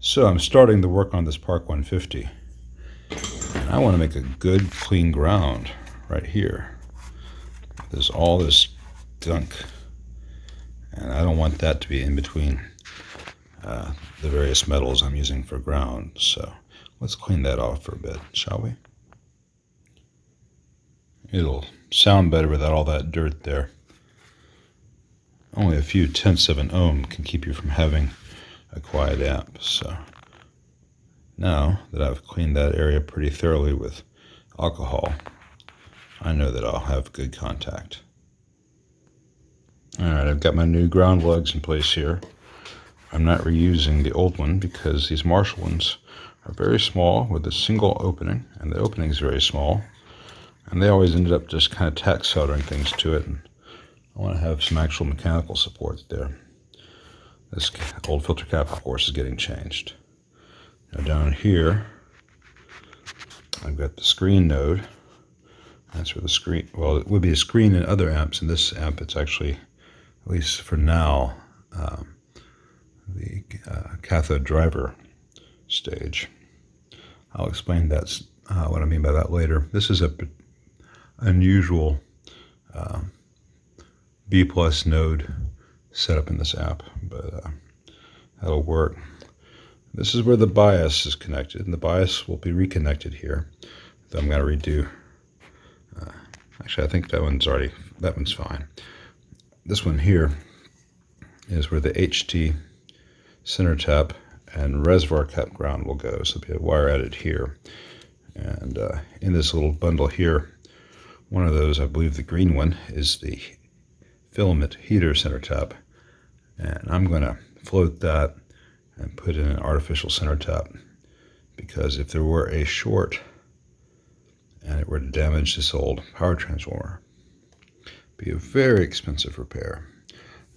So I'm starting the work on this Park 150, and I want to make a good clean ground right here. There's all this gunk, and I don't want that to be in between the various metals I'm using for ground. So let's clean that off for a bit, shall we? It'll sound better without all that dirt there. Only a few tenths of an ohm can keep you from having a quiet amp. So now that I've cleaned that area pretty thoroughly with alcohol, I know that I'll have good contact. Alright, I've got my new ground lugs in place here. I'm not reusing the old one because these Marshall ones are very small with a single opening, and the opening is very small, and they always ended up just kind of tack soldering things to it, and I want to have some actual mechanical support there. This old filter cap, of course, is getting changed. Now down here, I've got the screen node. That's where the screen, well, it would be a screen in other amps. In this amp, it's actually, at least for now, the cathode driver stage. I'll explain that, what I mean by that later. This is a unusual B+ node setup in this amp, but that'll work. This is where the bias is connected, and the bias will be reconnected here. So I'm going to redo. Actually, I think that one's fine. This one here is where the HT center tap and reservoir cap ground will go. So there'll be a wire added here. And in this little bundle here, one of those, I believe the green one, is the filament heater center tap. And I'm going to float that and put in an artificial center tap, because if there were a short and it were to damage this old power transformer, it'd be a very expensive repair.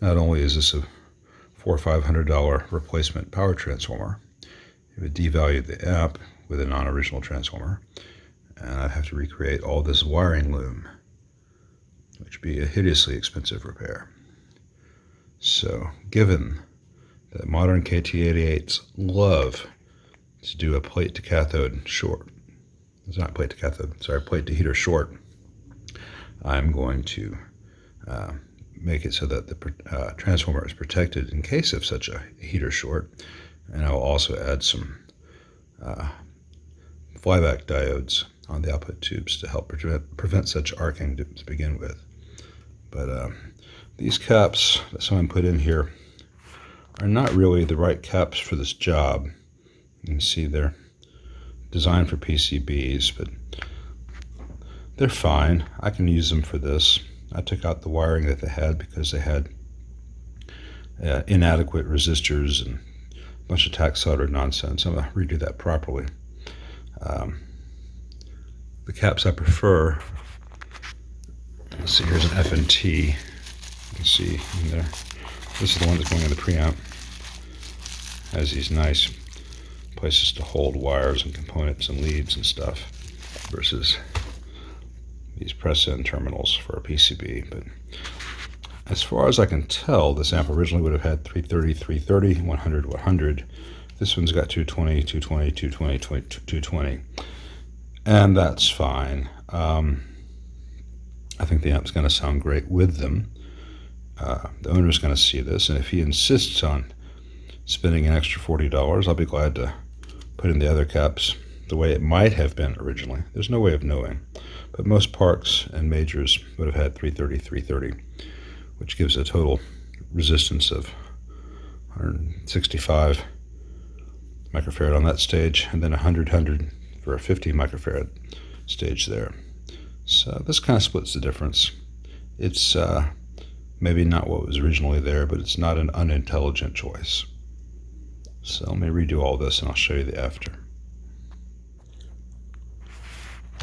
Not only is this a $400 or $500 replacement power transformer, it would devalue the amp with a non-original transformer, and I'd have to recreate all this wiring loom, which would be a hideously expensive repair. So given that modern KT88s love to do a plate to cathode short, it's not plate to cathode, sorry, plate to heater short, I'm going to make it so that the transformer is protected in case of such a heater short, and I'll also add some flyback diodes on the output tubes to help prevent such arcing to begin with. But these caps that someone put in here are not really the right caps for this job. You can see they're designed for PCBs, but they're fine. I can use them for this. I took out the wiring that they had because they had inadequate resistors and a bunch of tack soldered nonsense. I'm going to redo that properly. The caps I prefer, let's see, here's an FNT. You can see in there. This is the one that's going in the preamp. Has these nice places to hold wires and components and leads and stuff, versus these press-in terminals for a PCB. But as far as I can tell, this amp originally would have had 330, 330, 100, 100. This one's got 220, 220, 220, 220. And that's fine. I think the amp's going to sound great with them. The owner's going to see this, and if he insists on spending an extra $40, I'll be glad to put in the other caps the way it might have been originally. There's no way of knowing, but most Parks and Majors would have had 330, 330, which gives a total resistance of 165 microfarad on that stage, and then 100 for a 50 microfarad stage there. So this kind of splits the difference. It's maybe not what was originally there, but it's not an unintelligent choice. So let me redo all this and I'll show you the after.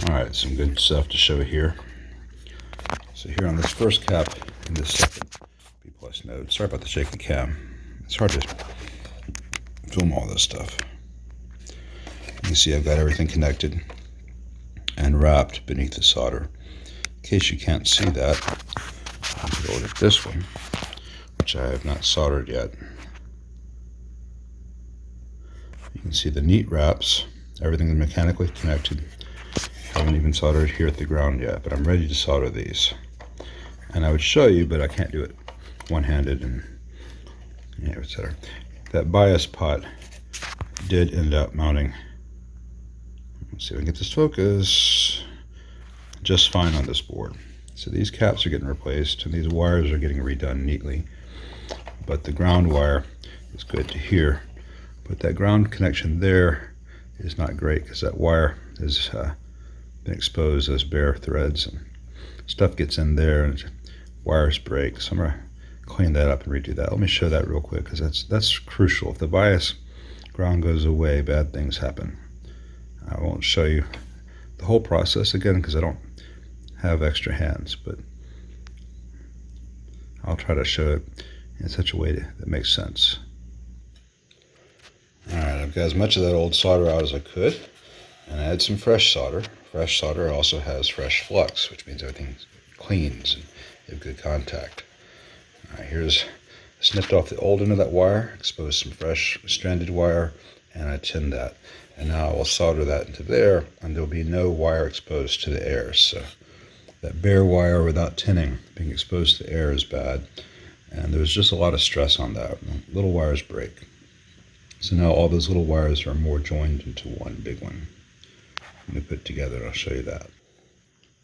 Alright, some good stuff to show here. So here on this first cap in this second B+ node, sorry about the shaky cam. It's hard to film all this stuff. You can see I've got everything connected and wrapped beneath the solder. In case you can't see that, I'll go look at this one, which I have not soldered yet. You can see the neat wraps. Everything is mechanically connected. I haven't even soldered here at the ground yet, but I'm ready to solder these. And I would show you, but I can't do it one-handed and etc. That bias pot did end up mounting. Let's see if we can get this focus just fine on this board. So these caps are getting replaced and these wires are getting redone neatly. But the ground wire is good to here. But that ground connection there is not great because that wire has been exposed as bare threads and stuff gets in there and wires break. So I'm going to clean that up and redo that. Let me show that real quick because that's crucial. If the bias ground goes away, bad things happen. I won't show you the whole process again because I don't have extra hands, but I'll try to show it in such a way that makes sense. Alright, I've got as much of that old solder out as I could, and I add some fresh solder. Fresh solder also has fresh flux, which means everything cleans and you have good contact. Alright, here's, I snipped off the old end of that wire, exposed some fresh stranded wire, and I tinned that. And now I will solder that into there, and there will be no wire exposed to the air. So that bare wire without tinning being exposed to air is bad. And there's just a lot of stress on that. Little wires break. So now all those little wires are more joined into one big one. Let me put it together and I'll show you that.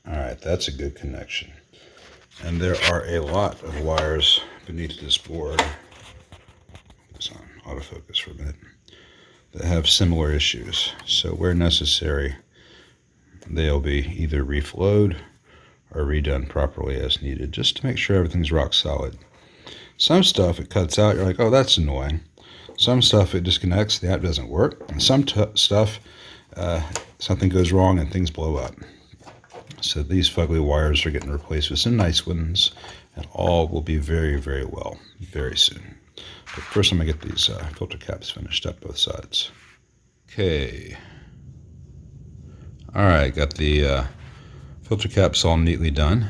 Alright, that's a good connection. And there are a lot of wires beneath this board. Put this on autofocus for a minute. That have similar issues. So where necessary, they'll be either reflowed or redone properly as needed, just to make sure everything's rock solid. Some stuff it cuts out, you're like, oh, that's annoying. Some stuff it disconnects, the app doesn't work. And some stuff, something goes wrong and things blow up. So these fugly wires are getting replaced with some nice ones, and all will be very, very well, very soon. But first I'm going to get these filter caps finished up both sides. Okay. Alright, got the filter caps all neatly done.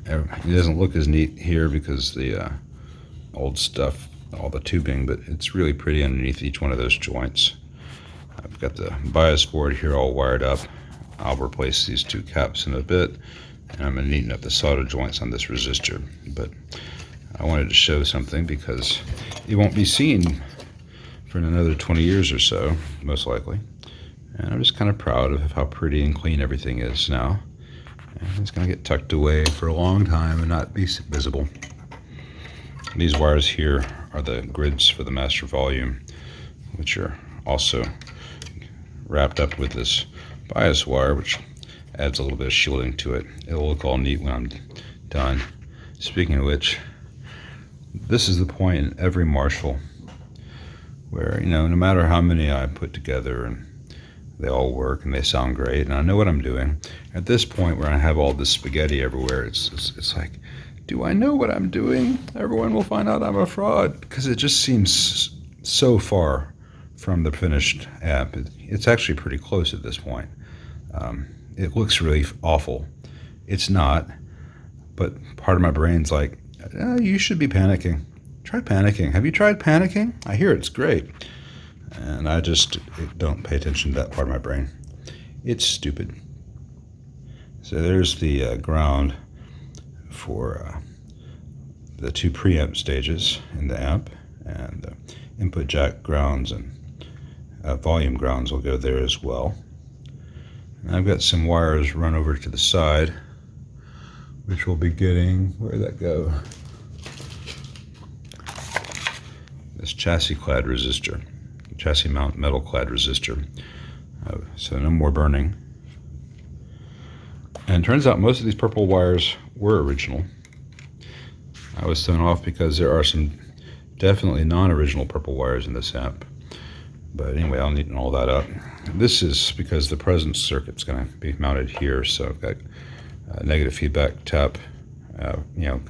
It doesn't look as neat here because the old stuff, all the tubing, but it's really pretty underneath each one of those joints. I've got the bias board here all wired up. I'll replace these two caps in a bit, and I'm going to neaten up the solder joints on this resistor. But I wanted to show something because it won't be seen for another 20 years or so, most likely. And I'm just kind of proud of how pretty and clean everything is now. And it's going to get tucked away for a long time and not be visible. These wires here are the grids for the master volume, which are also wrapped up with this bias wire, which adds a little bit of shielding to it. It'll look all neat when I'm done. Speaking of which, this is the point in every Marshall where, no matter how many I put together and they all work and they sound great and I know what I'm doing, at this point where I have all this spaghetti everywhere, it's like, do I know what I'm doing? Everyone will find out I'm a fraud, because it just seems so far from the finished app. It's actually pretty close at this point. It looks really awful. It's not, but part of my brain's like, you should be panicking. Try panicking. Have you tried panicking? I hear it's great. And I just don't pay attention to that part of my brain. It's stupid. So there's the ground for the two preamp stages in the amp, and the input jack grounds and volume grounds will go there as well. And I've got some wires run over to the side, which will be getting, where did that go? This chassis clad resistor, chassis mount metal clad resistor. So no more burning. And it turns out most of these purple wires were original. I was thrown off because there are some definitely non-original purple wires in this amp. But anyway, I'll neaten all that up. This is because the presence circuit's going to be mounted here, so I've got a negative feedback tap,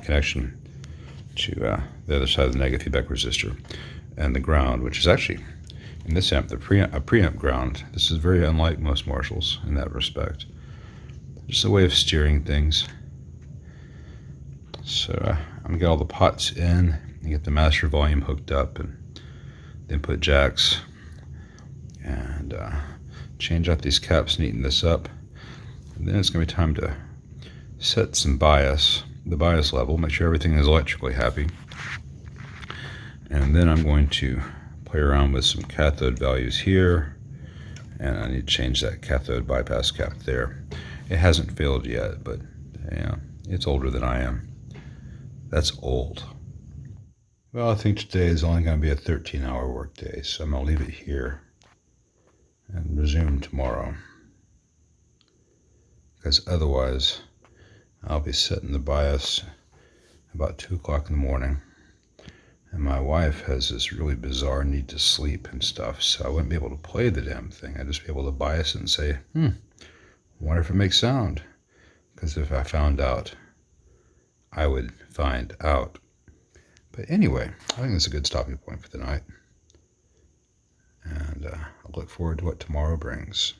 connection to the other side of the negative feedback resistor, and the ground, which is actually in this amp a preamp ground. This is very unlike most Marshalls in that respect. Just a way of steering things. So I'm gonna get all the pots in and get the master volume hooked up and the input jacks and change out these caps, neaten this up. And then it's going to be time to set some bias, the bias level, make sure everything is electrically happy. And then I'm going to play around with some cathode values here, and I need to change that cathode bypass cap there. It hasn't failed yet, but yeah, it's older than I am. That's old. Well, I think today is only going to be a 13-hour work day, so I'm going to leave it here and resume tomorrow. Because otherwise, I'll be setting the bias about 2 o'clock in the morning. And my wife has this really bizarre need to sleep and stuff, so I wouldn't be able to play the damn thing. I'd just be able to bias it and say, wonder if it makes sound. Because if I found out, I would find out. But anyway, I think that's a good stopping point for the night. And I look forward to what tomorrow brings.